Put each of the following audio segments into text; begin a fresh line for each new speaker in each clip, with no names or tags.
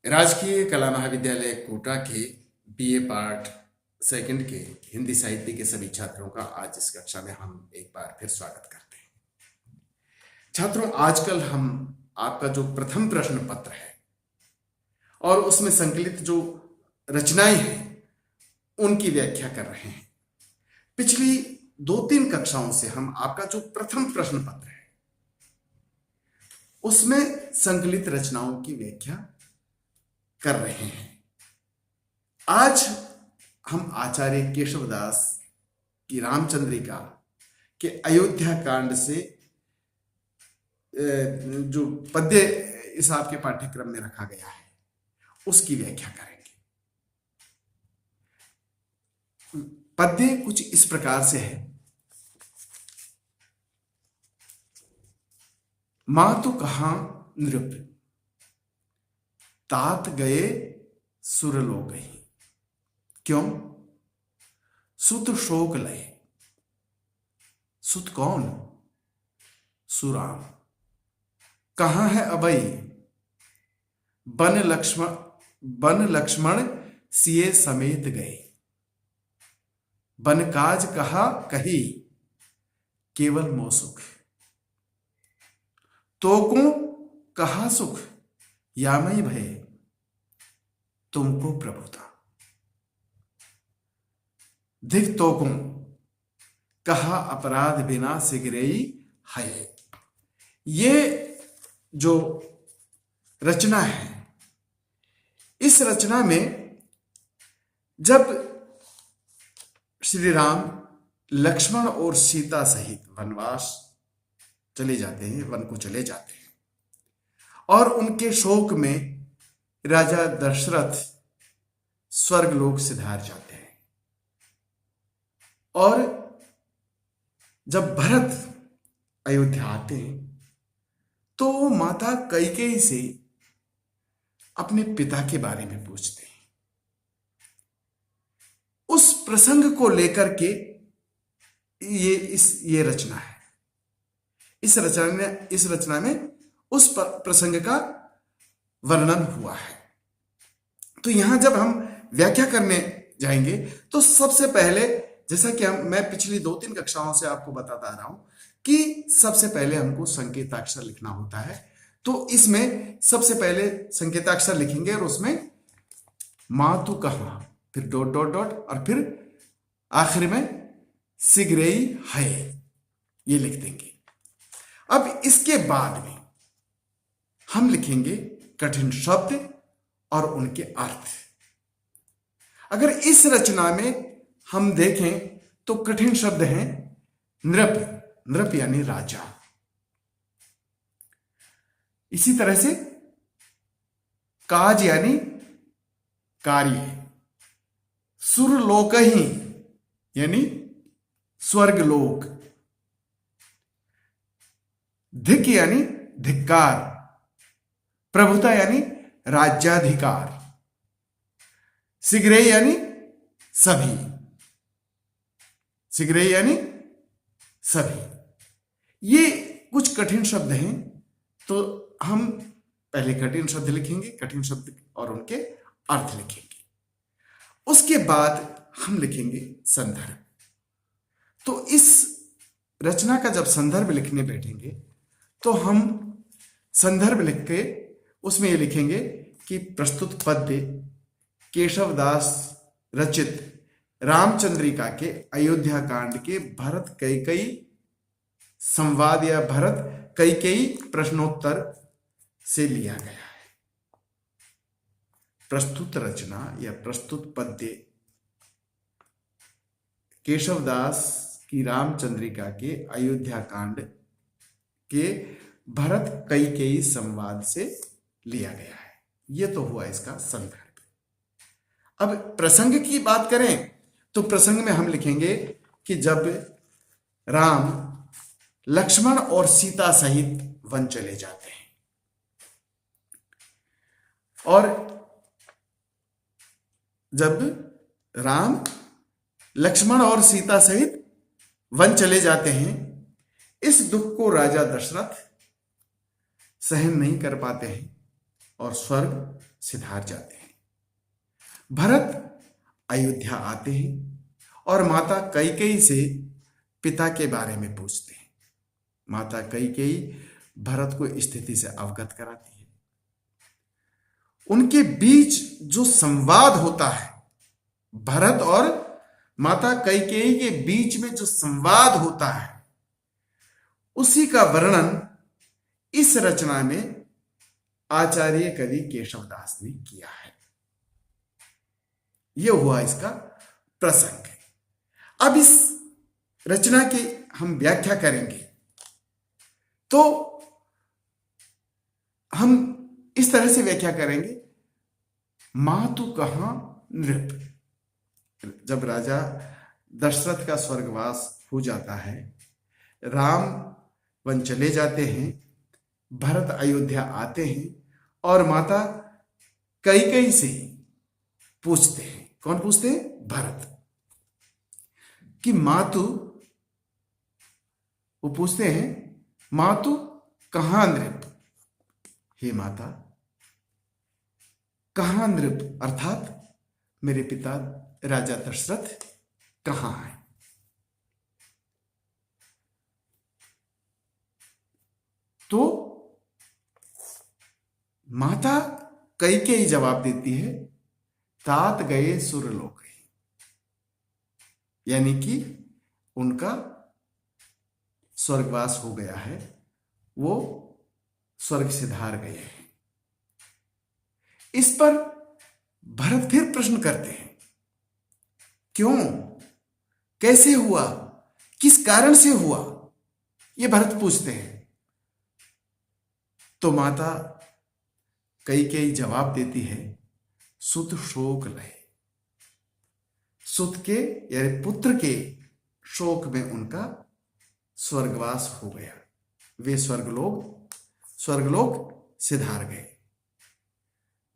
राजकीय कला महाविद्यालय कोटा के बीए पार्ट सेकंड के हिंदी साहित्य के सभी छात्रों का आज इस कक्षा में हम एक बार फिर स्वागत करते हैं। छात्रों, आजकल हम आपका जो प्रथम प्रश्न पत्र है और उसमें संकलित जो रचनाएं हैं उनकी व्याख्या कर रहे हैं। पिछली 2-3 कक्षाओं से हम आपका जो प्रथम प्रश्न पत्र है उसमें संकलित रचनाओं की व्याख्या कर रहे हैं। आज हम आचार्य केशवदास की रामचंद्रिका के अयोध्या कांड से जो पद्य इस आपके पाठ्यक्रम में रखा गया है उसकी व्याख्या करेंगे। पद्य कुछ इस प्रकार से है। मातु कहां नृप तात गए सुरलोक ही, क्यों सुत शोक लय। सुत कौन? सुराम। कहां है अभय? बन लक्ष्मण सिए समेत गए। बन काज कहा कही केवल मोसुख। तो को कहा सुख यामय भय तुमको प्रभुता। धिक तो को कहा अपराध बिना सिगरेई है। ये जो रचना है, इस रचना में जब श्री राम लक्ष्मण और सीता सहित वनवास चले जाते हैं, वन को चले जाते हैं और उनके शोक में राजा दशरथ स्वर्गलोक सिधार जाते हैं और जब भरत अयोध्या आते हैं तो वो माता कैकेयी से अपने पिता के बारे में पूछते हैं। उस प्रसंग को लेकर के ये रचना है। इस रचना में उस प्रसंग का वर्णन हुआ है। तो यहां जब हम व्याख्या करने जाएंगे तो सबसे पहले, जैसा कि मैं पिछली 2-3 कक्षाओं से आपको बताता आ रहा हूं कि सबसे पहले हमको संकेताक्षर लिखना होता है। तो इसमें सबसे पहले संकेताक्षर लिखेंगे और उसमें मातु कहां, फिर डॉट डॉट डॉट और फिर आखिर में सिगरेई है, ये लिख देंगे। अब इसके बाद में हम लिखेंगे कठिन शब्द और उनके अर्थ। अगर इस रचना में हम देखें तो कठिन शब्द हैं नृप, नृप यानी राजा। इसी तरह से काज यानी कार्य, सुरलोक ही यानी स्वर्गलोक, धिक यानी धिक्कार, प्रभुता यानी राज्याधिकार, सिगरे यानी सभी, सिगरे यानी सभी। ये कुछ कठिन शब्द हैं। तो हम पहले कठिन शब्द लिखेंगे, कठिन शब्द और उनके अर्थ लिखेंगे। उसके बाद हम लिखेंगे संदर्भ। तो इस रचना का जब संदर्भ लिखने बैठेंगे तो हम संदर्भ लिख के उसमें ये लिखेंगे कि प्रस्तुत पद्य केशवदास रचित रामचंद्रिका के अयोध्या कांड के भरत कैकेयी संवाद या भरत कैकेयी प्रश्नोत्तर से लिया गया है। प्रस्तुत रचना या प्रस्तुत पद्य केशवदास की रामचंद्रिका के अयोध्या कांड के भरत कैकेयी संवाद से लिया गया है। यह तो हुआ इसका संदर्भ। अब प्रसंग की बात करें तो प्रसंग में हम लिखेंगे कि जब राम लक्ष्मण और सीता सहित वन चले जाते हैं और जब राम लक्ष्मण और सीता सहित वन चले जाते हैं, इस दुख को राजा दशरथ सहन नहीं कर पाते हैं और स्वर्ग सिधार जाते हैं। भरत अयोध्या आते हैं और माता कैकेयी से पिता के बारे में पूछते हैं। माता कैकेयी भरत को स्थिति से अवगत कराती है। उनके बीच जो संवाद होता है, भरत और माता कैकेयी के बीच में जो संवाद होता है, उसी का वर्णन इस रचना में आचार्य कवि केशवदास ने किया है। यह हुआ इसका प्रसंग। अब इस रचना की हम व्याख्या करेंगे तो हम इस तरह से व्याख्या करेंगे, मातु कहां नृप। जब राजा दशरथ का स्वर्गवास हो जाता है, राम वन चले जाते हैं, भरत अयोध्या आते हैं और माता कैकेयी से पूछते हैं। कौन पूछते हैं? भरत। कि मातु, वो पूछते हैं मातु कहां नृप, हे माता कहां नृप, अर्थात मेरे पिता राजा दशरथ कहां है। तो माता कैकेयी जवाब देती है, तात गए सुरलोक, यानी कि उनका स्वर्गवास हो गया है, वो स्वर्ग सिधार गए हैं। इस पर भरत फिर प्रश्न करते हैं, क्यों, कैसे हुआ, किस कारण से हुआ, ये भरत पूछते हैं। तो माता कैकेयी जवाब देती है, सुत शोक लय, सुत के यानी पुत्र के शोक में उनका स्वर्गवास हो गया, वे स्वर्गलोक सिधार गए।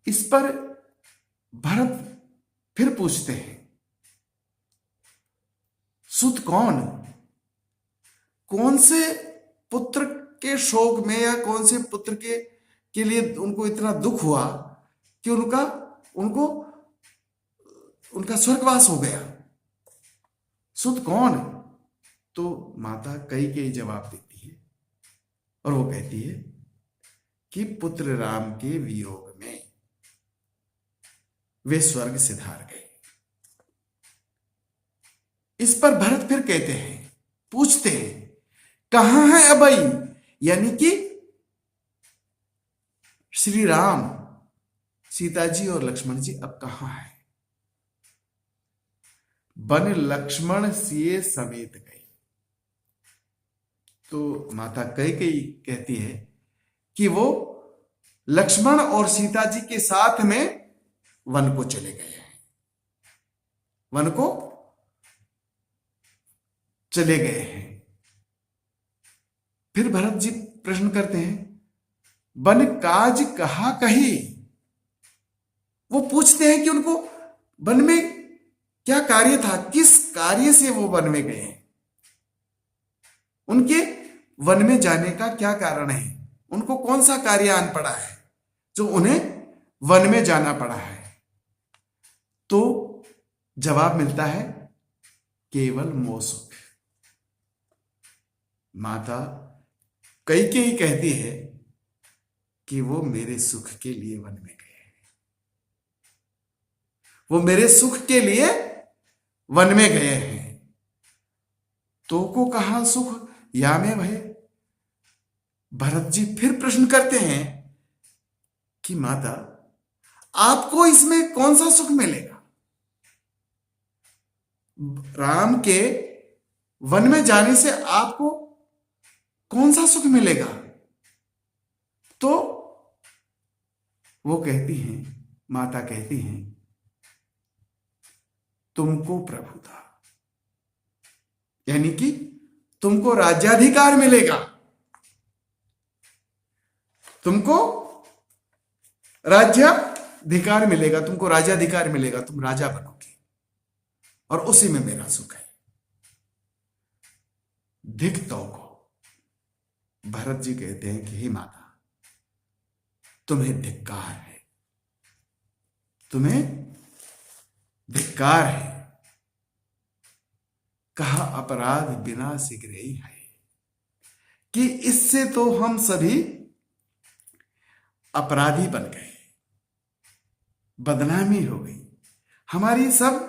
इस पर भरत फिर पूछते हैं, सुत कौन से पुत्र के शोक में या कौन से पुत्र के लिए उनको इतना दुख हुआ कि उनका स्वर्गवास हो गया, सुत कौन। तो माता कैकेयी जवाब देती है और वो कहती है कि पुत्र राम के वियोग में वे स्वर्ग सिधार गए। इस पर भरत फिर कहते हैं, पूछते हैं, कहां है अबई, यानी कि श्री राम, सीता जी और लक्ष्मण जी अब कहां है। बन लक्ष्मण सिए समेत गए। तो माता कैकेयी कहती है कि वो लक्ष्मण और सीता जी के साथ में वन को चले गए हैं, वन को चले गए हैं। फिर भरत जी प्रश्न करते हैं, बन काज कहा कही। वो पूछते हैं कि उनको वन में क्या कार्य था, किस कार्य से वो वन में गए, उनके वन में जाने का क्या कारण है, उनको कौन सा कार्य आन पड़ा है जो उन्हें वन में जाना पड़ा है। तो जवाब मिलता है, केवल मोह सुख। माता कैकेयी कहती है कि वो मेरे सुख के लिए वन में गए हैं, वो मेरे सुख के लिए वन में गए हैं। तो को कहा सुख या में भय। भरत जी फिर प्रश्न करते हैं कि माता आपको इसमें कौन सा सुख मिलेगा, राम के वन में जाने से आपको कौन सा सुख मिलेगा। तो वो कहती हैं, माता कहती हैं, तुमको प्रभुता, यानी कि तुमको राज्याधिकार मिलेगा, तुमको राज्याधिकार मिलेगा, तुमको राज्याधिकार मिलेगा, तुम राजा बनोगे और उसी में मेरा सुख है। धिक तो को भरत जी कहते हैं कि हे माता, तुम्हें धिक्कार है, तुम्हें धिक्कार है, कहा अपराध बिना सिगरे है, कि इससे तो हम सभी अपराधी बन गए, बदनामी हो गई हमारी सब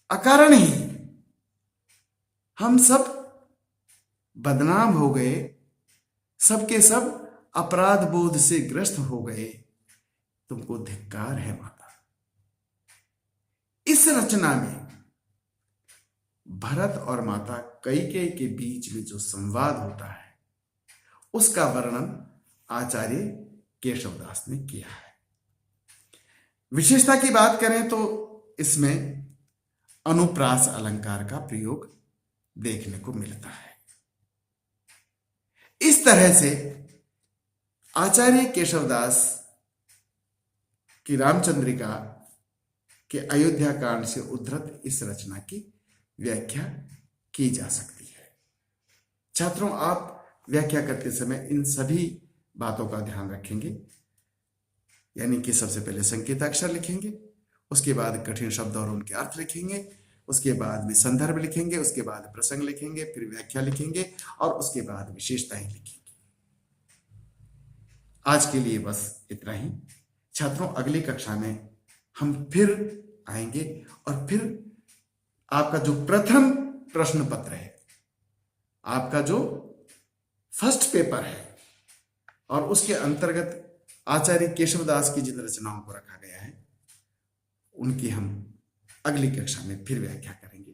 अकारण ही, हम सब बदनाम हो गए, सबके सब अपराध बोध से ग्रस्त हो गए, तुमको धिक्कार है माता। इस रचना में भरत और माता कैकेयी के बीच में जो संवाद होता है उसका वर्णन आचार्य केशवदास ने किया है। विशेषता की बात करें तो इसमें अनुप्रास अलंकार का प्रयोग देखने को मिलता है। इस तरह से आचार्य केशवदास की रामचंद्रिका के अयोध्या कांड से उद्धृत इस रचना की व्याख्या की जा सकती है। छात्रों, आप व्याख्या करते समय इन सभी बातों का ध्यान रखेंगे, यानी कि सबसे पहले संकेताक्षर लिखेंगे, उसके बाद कठिन शब्द और उनके अर्थ लिखेंगे, उसके बाद में संदर्भ लिखेंगे, उसके बाद प्रसंग लिखेंगे, फिर व्याख्या लिखेंगे और उसके बाद विशेषताएं लिखेंगे। आज के लिए बस इतना ही। छात्रों, अगली कक्षा में हम फिर आएंगे और फिर आपका जो प्रथम प्रश्न पत्र है, आपका जो फर्स्ट पेपर है, और उसके अंतर्गत आचार्य केशवदास की जिन रचनाओं को रखा गया है उनकी हम अगली कक्षा में फिर व्याख्या करेंगे।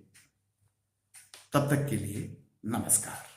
तब तक के लिए नमस्कार।